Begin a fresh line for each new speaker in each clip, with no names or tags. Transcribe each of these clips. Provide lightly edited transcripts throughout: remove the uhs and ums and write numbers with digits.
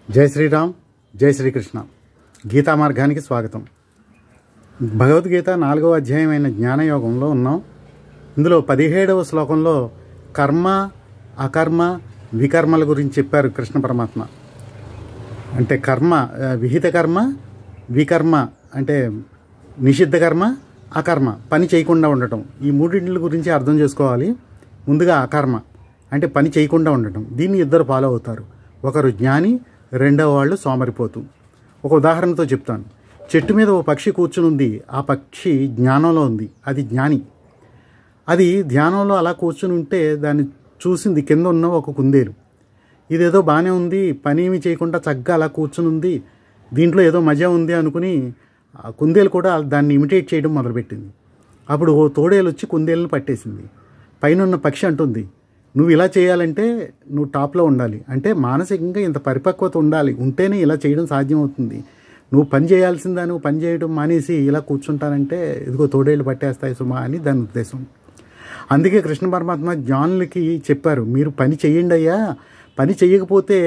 జై శ్రీరామ్, జై శ్రీకృష్ణ. గీతా మార్గానికి స్వాగతం. భగవద్గీత 4వ అధ్యాయమైన జ్ఞానయోగంలో ఉన్నాం. ఇందులో 17వ శ్లోకంలో కర్మ, అకర్మ, వికర్మల గురించి చెప్పారు కృష్ణ పరమాత్మ. అంటే కర్మ, విహిత కర్మ, వికర్మ అంటే నిషిద్ధ కర్మ, అకర్మ పని చేయకుండా ఉండటం. ఈ మూడింటి గురించి అర్థం చేసుకోవాలి. ముందుగా అకర్మ అంటే పని చేయకుండా ఉండటం. దీన్ని ఇద్దరు ఫాలో అవుతారు. ఒకరు జ్ఞాని, రెండవ వాళ్ళు సోమరిపోతు. ఒక ఉదాహరణతో చెప్తాను. చెట్టు మీద ఓ పక్షి కూర్చుని ఉంది. ఆ పక్షి జ్ఞానంలో ఉంది, అది జ్ఞాని. అది ధ్యానంలో అలా కూర్చుని ఉంటే దాన్ని చూసింది కింద ఉన్న ఒక కుందేలు. ఇదేదో బాగానే ఉంది, పని ఏమి చేయకుండా చక్కగా అలా కూర్చుని ఉంది, దీంట్లో ఏదో మజా ఉంది అనుకుని ఆ కుందేలు కూడా దాన్ని ఇమిటేట్ చేయడం మొదలుపెట్టింది. అప్పుడు ఓ తోడేలు వచ్చి కుందేలుని పట్టేసింది. పైన ఉన్న పక్షి అంటుంది, నువ్వు ఇలా చేయాలంటే నువ్వు టాప్లో ఉండాలి, అంటే మానసికంగా ఇంత పరిపక్వత ఉండాలి, ఉంటేనే ఇలా చేయడం సాధ్యమవుతుంది. నువ్వు పని చేయాల్సిందా, నువ్వు పని చేయడం మానేసి ఇలా కూర్చుంటానంటే ఇదిగో తోడేళ్ళు పట్టేస్తాయి సుమా అని దాని ఉద్దేశం. అందుకే కృష్ణ పరమాత్మ జ్ఞానులకి చెప్పారు, మీరు పని చెయ్యండి అయ్యా, పని చేయకపోతే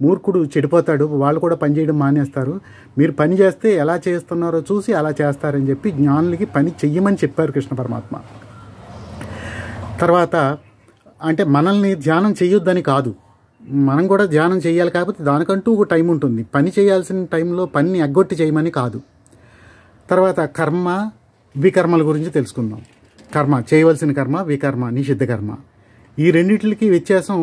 మూర్ఖుడు చెడిపోతాడు, వాళ్ళు కూడా పని చేయడం మానేస్తారు. మీరు పని చేస్తే ఎలా చేస్తున్నారో చూసి అలా చేస్తారని చెప్పి జ్ఞానులకి పని చెయ్యమని చెప్పారు కృష్ణ పరమాత్మ. తర్వాత అంటే మనల్ని ధ్యానం చేయొద్దని కాదు, మనం కూడా ధ్యానం చేయాలి, కాకపోతే దానికంటూ ఒక టైం ఉంటుంది. పని చేయాల్సిన టైంలో పనిని ఎగ్గొట్టి చేయమని కాదు. తర్వాత కర్మ, వికర్మల గురించి తెలుసుకుందాం. కర్మ చేయవలసిన కర్మ, వికర్మ నిషిద్ధ కర్మ. ఈ రెండింటికి వ్యత్యాసం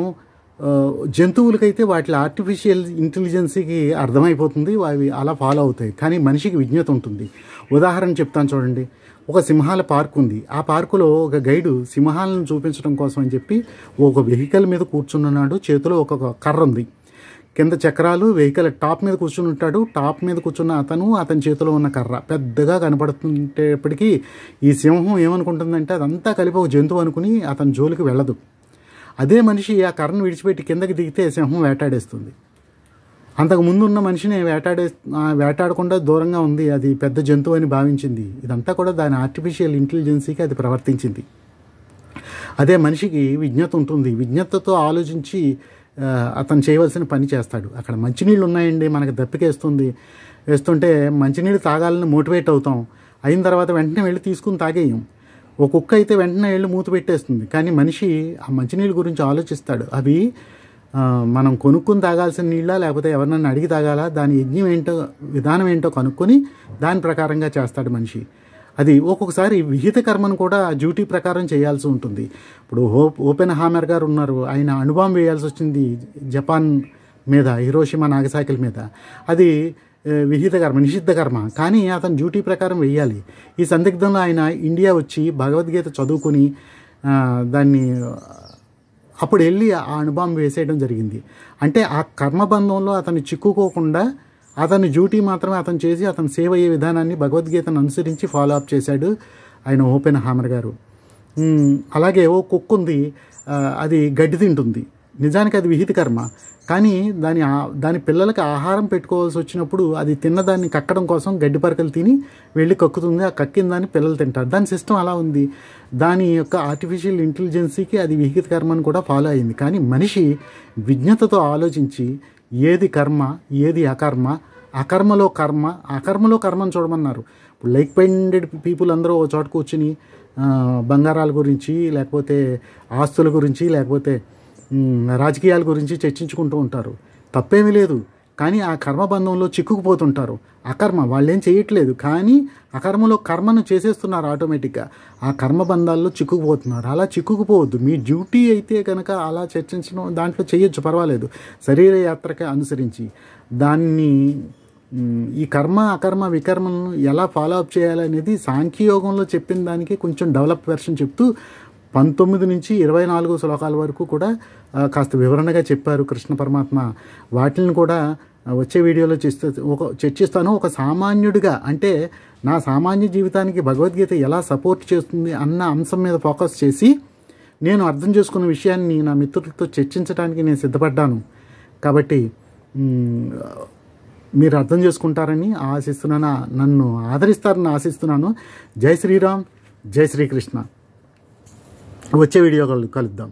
జంతువులకైతే వాటి ఆర్టిఫిషియల్ ఇంటెలిజెన్సీకి అర్థమైపోతుంది, అవి అలా ఫాలో అవుతాయి. కానీ మనిషికి విజ్ఞత ఉంటుంది. ఉదాహరణ చెప్తాను చూడండి. ఒక సింహాల పార్క్ ఉంది. ఆ పార్కులో ఒక గైడు సింహాలను చూపించడం కోసం అని చెప్పి ఒక వెహికల్ మీద కూర్చున్నాడు. చేతిలో ఒక కర్ర ఉంది, కింద చక్రాలు, వెహికల్ టాప్ మీద కూర్చుని ఉంటాడు. టాప్ మీద కూర్చున్న అతని చేతిలో ఉన్న కర్ర పెద్దగా కనపడుతుంటేప్పటికీ ఈ సింహం ఏమనుకుంటుందంటే అదంతా కలిపి ఒక జంతువు అనుకుని అతని జోలికి వెళ్ళదు. అదే మనిషి ఆ కర్రను విడిచిపెట్టి కిందకి దిగితే సింహం వేటాడేస్తుంది. అంతకు ముందు ఉన్న మనిషిని వేటాడకుండా దూరంగా ఉంది, అది పెద్ద జంతువు అని భావించింది. ఇదంతా కూడా దాని ఆర్టిఫిషియల్ ఇంటెలిజెన్సీకి అది ప్రవర్తించింది. అదే మనిషికి విజ్ఞత ఉంటుంది. విజ్ఞతతో ఆలోచించి అతను చేయవలసిన పని చేస్తాడు. అక్కడ మంచినీళ్ళు ఉన్నాయండి, మనకు వేస్తుంటే మంచినీళ్ళు తాగాలని మోటివేట్ అవుతాం. అయిన తర్వాత వెంటనే వెళ్ళి తీసుకుని తాగేయం. ఒక కుక్క అయితే వెంటనే వెళ్ళి మూత పెట్టేస్తుంది. కానీ మనిషి ఆ మంచినీళ్ళ గురించి ఆలోచిస్తాడు. అవి మనం కొనుక్కుని తాగాల్సిన నీళ్ళ, లేకపోతే ఎవరినైనా అడిగి తాగాలా, దాని యజ్ఞం ఏంటో, విధానం ఏంటో కనుక్కొని దాని ప్రకారంగా చేస్తాడు మనిషి. అది ఒక్కొక్కసారి విహిత కర్మను కూడా డ్యూటీ ప్రకారం చేయాల్సి ఉంటుంది. ఇప్పుడు ఓపెన్ హామర్ గారు ఉన్నారు, ఆయన అణుబాంబు వేయాల్సి వచ్చింది జపాన్ మీద, హిరోషిమా నాగసాకిల మీద. అది విహిత కర్మ, నిషిద్ధ కర్మ, కానీ అతను డ్యూటీ ప్రకారం వేయాలి. ఈ సందిగ్ధంలో ఆయన ఇండియా వచ్చి భగవద్గీత చదువుకొని దాన్ని అప్పుడు వెళ్ళి ఆ అణుబాంబు వేసేయడం జరిగింది. అంటే ఆ కర్మబంధంలో అతను చిక్కుకోకుండా అతని డ్యూటీ మాత్రమే అతను చేసి అతను సేవ్ అయ్యే విధానాన్ని భగవద్గీతను అనుసరించి ఫాలో అప్ చేశాడు ఆయన ఓపెన్ హామర్ గారు. అలాగే ఓ కుక్క ఉంది, అది గడ్డి తింటుంది. నిజానికి అది విహిత కర్మ, కానీ దాని పిల్లలకి ఆహారం పెట్టుకోవాల్సి వచ్చినప్పుడు అది తిన్నదాన్ని కక్కడం కోసం గడ్డి పరకలు తిని వెళ్ళి కక్కుతుంది. ఆ కక్కిన దాన్ని పిల్లలు తింటారు. దాని సిస్టమ్ అలా ఉంది. దాని యొక్క ఆర్టిఫిషియల్ ఇంటెలిజెన్సీకి అది విహిత కర్మను కూడా ఫాలో అయింది. కానీ మనిషి విజ్ఞతతో ఆలోచించి ఏది కర్మ, ఏది అకర్మ, అకర్మలో కర్మను చూడమన్నారు. ఇప్పుడు లైక్ మైండెడ్ పీపుల్ అందరూ ఒక చోట కూర్చుని బంగారాల గురించి, లేకపోతే ఆస్తుల గురించి, లేకపోతే రాజకీయాల గురించి చర్చించుకుంటూ ఉంటారు. తప్పేమీ లేదు, కానీ ఆ కర్మబంధంలో చిక్కుకుపోతుంటారు. అకర్మ వాళ్ళేం చేయట్లేదు, కానీ అకర్మలో కర్మను చేసేస్తున్నారు ఆటోమేటిక్గా. ఆ కర్మబంధాల్లో చిక్కుకుపోతున్నారు. అలా చిక్కుకుపోవద్దు. మీ డ్యూటీ అయితే కనుక అలా చర్చించడం దాంట్లో చేయొచ్చు, పర్వాలేదు, శరీర యాత్రకి అనుసరించి. దాన్ని ఈ కర్మ, అకర్మ, వికర్మలను ఎలా ఫాలో అప్ చేయాలనేది సాంఖ్యయోగంలో చెప్పిన దానికి కొంచెం డెవలప్ వెర్షన్ చెప్తూ 19 నుంచి 24 శ్లోకాల వరకు కూడా కాస్త వివరణగా చెప్పారు కృష్ణ పరమాత్మ. వాటిని కూడా వచ్చే వీడియోలో చర్చిస్తాను. ఒక సామాన్యుడిగా, అంటే నా సామాన్య జీవితానికి భగవద్గీత ఎలా సపోర్ట్ చేస్తుంది అన్న అంశం మీద ఫోకస్ చేసి నేను అర్థం చేసుకున్న విషయాన్ని నా మిత్రులతో చర్చించడానికి నేను సిద్ధపడ్డాను. కాబట్టి మీరు అర్థం చేసుకుంటారని ఆశిస్తున్నాను, నన్ను ఆదరిస్తారని ఆశిస్తున్నాను. జై శ్రీరామ్, జై శ్రీకృష్ణ. వచ్చే వీడియో కలుద్దాం.